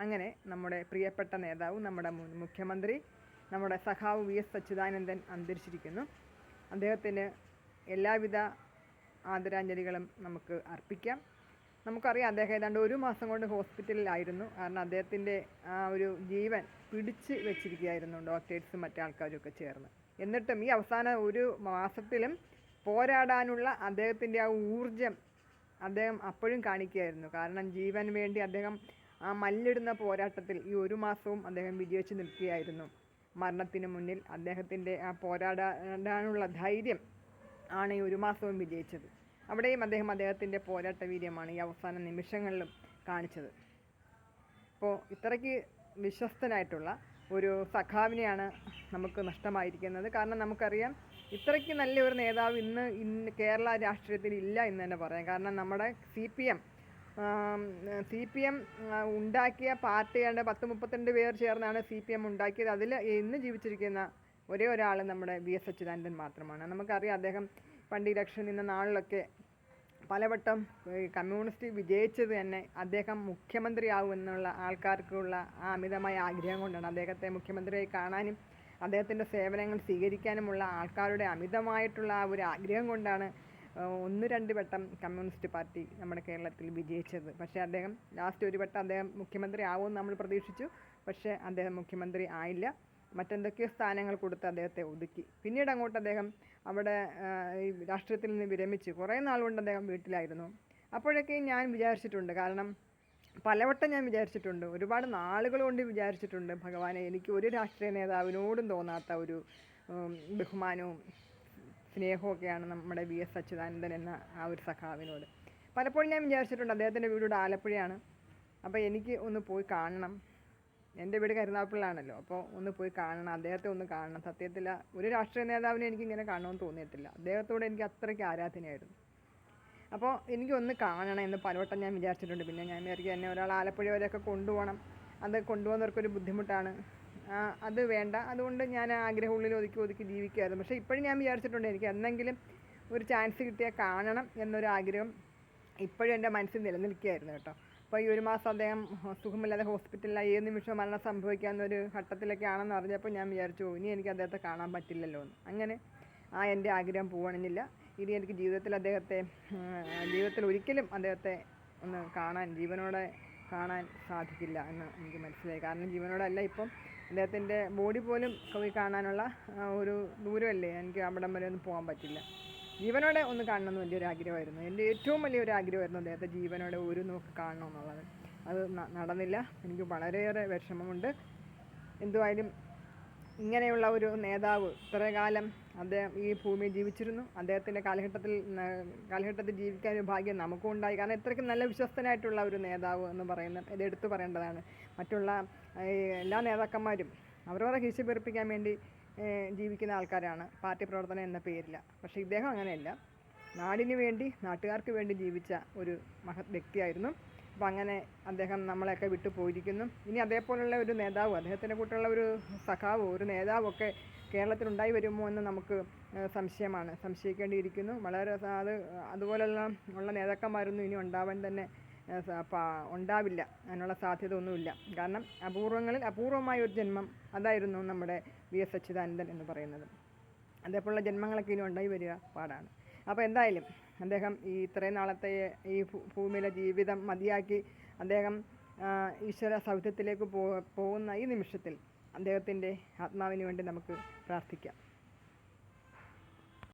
അങ്ങനെ നമ്മുടെ പ്രിയപ്പെട്ട നേതാവ്, നമ്മുടെ മുൻ മുഖ്യമന്ത്രി, നമ്മുടെ സഖാവ് വി.എസ്. അച്യുതാനന്ദൻ അന്തരിച്ചിരിക്കുന്നു. അദ്ദേഹത്തിന് എല്ലാവിധ ആദരാഞ്ജലികളും നമുക്ക് അർപ്പിക്കാം. നമുക്കറിയാം അദ്ദേഹം ഏതാണ്ട് 1 മാസം കൊണ്ട് ഹോസ്പിറ്റലിലായിരുന്നു. കാരണം അദ്ദേഹത്തിൻ്റെ ആ ഒരു ജീവൻ പിടിച്ച് വെച്ചിരിക്കുകയായിരുന്നു ഡോക്ടേഴ്സും മറ്റാൾക്കാരും ഒക്കെ ചേർന്ന്. എന്നിട്ടും ഈ അവസാന 1 മാസത്തിലും പോരാടാനുള്ള അദ്ദേഹത്തിൻ്റെ ആ ഊർജം അദ്ദേഹം അപ്പോഴും കാണിക്കുകയായിരുന്നു. കാരണം ജീവൻ വേണ്ടി അദ്ദേഹം ആ മല്ലിടുന്ന പോരാട്ടത്തിൽ ഈ 1 മാസവും അദ്ദേഹം വിജയിച്ച് നിൽക്കുകയായിരുന്നു. മരണത്തിന് മുന്നിൽ അദ്ദേഹത്തിൻ്റെ ആ പോരാടാനുള്ള ധൈര്യം ആണ് ഈ 1 മാസവും വിജയിച്ചത്. അവിടെയും അദ്ദേഹത്തിൻ്റെ പോരാട്ട വീര്യമാണ് ഈ അവസാന നിമിഷങ്ങളിലും കാണിച്ചത്. അപ്പോൾ ഇത്രയ്ക്ക് വിശ്വസ്തനായിട്ടുള്ള ഒരു സഖാവിനെയാണ് നമുക്ക് നഷ്ടമായിരിക്കുന്നത്. കാരണം നമുക്കറിയാം ഇത്രയ്ക്ക് നല്ലൊരു നേതാവ് ഇന്ന് കേരള രാഷ്ട്രീയത്തിൽ ഇല്ല എന്ന് തന്നെ പറയാം. കാരണം നമ്മുടെ സി പി എം ഉണ്ടാക്കിയ പാർട്ടിയുടെ 10-32 പേർ ചേർന്നാണ് CPM ഉണ്ടാക്കിയത്. അതിൽ ഇന്ന് ജീവിച്ചിരിക്കുന്ന ഒരേ ഒരാൾ നമ്മുടെ വി.എസ്. അച്യുതാനന്ദൻ മാത്രമാണ്. നമുക്കറിയാം അദ്ദേഹം പണ്ട് ഇലക്ഷൻ നിന്ന നാളിലൊക്കെ പലവട്ടം കമ്മ്യൂണിസ്റ്റ് വിജയിച്ചത് തന്നെ അദ്ദേഹം മുഖ്യമന്ത്രിയാവുമെന്നുള്ള ആൾക്കാർക്കുള്ള ആ അമിതമായ ആഗ്രഹം കൊണ്ടാണ്. അദ്ദേഹത്തെ മുഖ്യമന്ത്രിയായി കാണാനും അദ്ദേഹത്തിൻ്റെ സേവനങ്ങൾ സ്വീകരിക്കാനുമുള്ള ആൾക്കാരുടെ അമിതമായിട്ടുള്ള ആ ഒരു ആഗ്രഹം കൊണ്ടാണ് 1-2 വട്ടം കമ്മ്യൂണിസ്റ്റ് പാർട്ടി നമ്മുടെ കേരളത്തിൽ വിജയിച്ചത്. പക്ഷേ അദ്ദേഹം ലാസ്റ്റ് ഒരു വട്ടം അദ്ദേഹം മുഖ്യമന്ത്രി ആവുമെന്ന് നമ്മൾ പ്രതീക്ഷിച്ചു. പക്ഷേ അദ്ദേഹം മുഖ്യമന്ത്രി ആയില്ല. മറ്റെന്തൊക്കെയോ സ്ഥാനങ്ങൾ കൊടുത്ത് അദ്ദേഹത്തെ ഒതുക്കി. പിന്നീട് അങ്ങോട്ട് അദ്ദേഹം അവിടെ ഈ രാഷ്ട്രീയത്തിൽ നിന്ന് വിരമിച്ച് കുറേ നാൾ കൊണ്ട് അദ്ദേഹം വീട്ടിലായിരുന്നു. അപ്പോഴൊക്കെ ഞാൻ വിചാരിച്ചിട്ടുണ്ട്, കാരണം പലവട്ടം ഞാൻ വിചാരിച്ചിട്ടുണ്ട്, ഒരുപാട് നാളുകൾ കൊണ്ട് വിചാരിച്ചിട്ടുണ്ട്, ഭഗവാനെ എനിക്ക് ഒരു രാഷ്ട്രീയ നേതാവിനോടും തോന്നാത്ത ഒരു ബഹുമാനവും സ്നേഹമൊക്കെയാണ് നമ്മുടെ വി.എസ്. അച്യുതാനന്ദൻ എന്ന ആ ഒരു സഖാവിനോട്. പലപ്പോഴും ഞാൻ വിചാരിച്ചിട്ടുണ്ട്, അദ്ദേഹത്തിൻ്റെ വീട് ആലപ്പുഴയാണ്. അപ്പോൾ എനിക്ക് ഒന്ന് പോയി കാണണം. എൻ്റെ വീട് കരുനാഗപ്പള്ളിയാണല്ലോ. അപ്പോൾ ഒന്ന് പോയി കാണണം, അദ്ദേഹത്തെ ഒന്ന് കാണണം. സത്യത്തിൽ ഒരു രാഷ്ട്രീയ നേതാവിനെ എനിക്കിങ്ങനെ കാണണമെന്ന് തോന്നിയിട്ടില്ല. അദ്ദേഹത്തോട് എനിക്ക് അത്രയ്ക്ക് ആരാധനയായിരുന്നു. അപ്പോൾ എനിക്കൊന്ന് കാണണം എന്ന് പലവട്ടം ഞാൻ വിചാരിച്ചിട്ടുണ്ട്. പിന്നെ ഞാൻ വിചാരിക്കും എന്നെ ഒരാൾ ആലപ്പുഴ വരെയൊക്കെ കൊണ്ടുപോകണം, അത് കൊണ്ടുപോകുന്നവർക്കൊരു ബുദ്ധിമുട്ടാണ്, അത് വേണ്ട. അതുകൊണ്ട് ഞാൻ ആഗ്രഹമുള്ളിൽ ഒതുക്കി ജീവിക്കുമായിരുന്നു. പക്ഷേ ഇപ്പോഴും ഞാൻ വിചാരിച്ചിട്ടുണ്ട് എനിക്ക് എന്തെങ്കിലും ഒരു ചാൻസ് കിട്ടിയാൽ കാണണം എന്നൊരാഗ്രഹം ഇപ്പോഴും എൻ്റെ മനസ്സിൽ നിലനിൽക്കുകയായിരുന്നു കേട്ടോ. അപ്പോൾ ഈ 1 മാസം അദ്ദേഹം സുഖമില്ലാതെ ഹോസ്പിറ്റലിലായി, ഏത് നിമിഷവും മരണം സംഭവിക്കാവുന്നൊരു ഘട്ടത്തിലൊക്കെ ആണെന്ന് അറിഞ്ഞപ്പോൾ ഞാൻ വിചാരിച്ചു ഇനി എനിക്ക് അദ്ദേഹത്തെ കാണാൻ പറ്റില്ലല്ലോ എന്ന്. അങ്ങനെ എൻ്റെ ആഗ്രഹം പൂവണിഞ്ഞില്ല. ഇനി എനിക്ക് ജീവിതത്തിൽ ഒരിക്കലും അദ്ദേഹത്തെ ഒന്ന് ജീവനോടെ കാണാൻ സാധിക്കില്ല എന്ന് എനിക്ക് മനസ്സിലായി. കാരണം ജീവനോടല്ല, ഇപ്പം അദ്ദേഹത്തിൻ്റെ ബോഡി പോലും പോയി കാണാനുള്ള ഒരു ദൂരമല്ലേ, എനിക്ക് അവിടം വരെ ഒന്നും പോകാൻ പറ്റില്ല. ജീവനോടെ ഒന്ന് കാണണമെന്ന് വലിയൊരു ആഗ്രഹമായിരുന്നു. എൻ്റെ ഏറ്റവും വലിയൊരു ആഗ്രഹമായിരുന്നു അദ്ദേഹത്തെ ജീവനോടെ ഒരു നോക്ക് കാണണമെന്നുള്ളത്. അത് നടന്നില്ല. എനിക്ക് വളരെയേറെ വിഷമമുണ്ട്. എന്തുവായാലും ഇങ്ങനെയുള്ള ഒരു നേതാവ് ഇത്രകാലം അദ്ദേഹം ഈ ഭൂമിയിൽ ജീവിച്ചിരുന്നു. അദ്ദേഹത്തിൻ്റെ കാലഘട്ടത്തിൽ ജീവിക്കാൻ ഒരു ഭാഗ്യം നമുക്കും ഉണ്ടായി. കാരണം ഇത്രയ്ക്ക് നല്ല വിശ്വസ്തനായിട്ടുള്ള ഒരു നേതാവ് എന്ന് പറയുന്നത് ഇത് എടുത്തു പറയേണ്ടതാണ്. മറ്റുള്ള എല്ലാ നേതാക്കന്മാരും അവരവരെ കീശ പെറുപ്പിക്കാൻ വേണ്ടി ജീവിക്കുന്ന ആൾക്കാരാണ്, പാർട്ടി പ്രവർത്തനം എന്ന പേരിൽ. പക്ഷേ ഇദ്ദേഹം അങ്ങനെയല്ല, നാടിന് വേണ്ടി, നാട്ടുകാർക്ക് വേണ്ടി ജീവിച്ച ഒരു മഹത് വ്യക്തിയായിരുന്നു. അപ്പോൾ അങ്ങനെ അദ്ദേഹം നമ്മളെയൊക്കെ വിട്ടു പോയിരിക്കുന്നു. ഇനി അതേപോലുള്ള ഒരു നേതാവ്, അദ്ദേഹത്തിൻ്റെ കൂട്ടുള്ള ഒരു സഖാവ്, ഒരു നേതാവൊക്കെ കേരളത്തിലുണ്ടായി വരുമോ എന്ന് നമുക്ക് സംശയിക്കേണ്ടിയിരിക്കുന്നു. വളരെ അതുപോലുള്ള നേതാക്കന്മാരൊന്നും ഇനി ഉണ്ടാവില്ല, അതിനുള്ള സാധ്യത ഒന്നുമില്ല. കാരണം അപൂർവമായ ഒരു ജന്മം അതായിരുന്നു നമ്മുടെ വി.എസ്. അച്യുതാനന്ദൻ എന്ന് പറയുന്നത്. അതേപോലുള്ള ജന്മങ്ങളൊക്കെ ഇനി ഉണ്ടായി വരിക പാടാണ്. അപ്പോൾ എന്തായാലും അദ്ദേഹം ഈ ഇത്രയും നാളത്തെ ഈ ഭൂമിയിലെ ജീവിതം മതിയാക്കി അദ്ദേഹം ഈശ്വര സൗധത്തിലേക്ക് പോകുന്ന ഈ നിമിഷത്തിൽ അദ്ദേഹത്തിൻ്റെ ആത്മാവിന് വേണ്ടി നമുക്ക് പ്രാർത്ഥിക്കാം.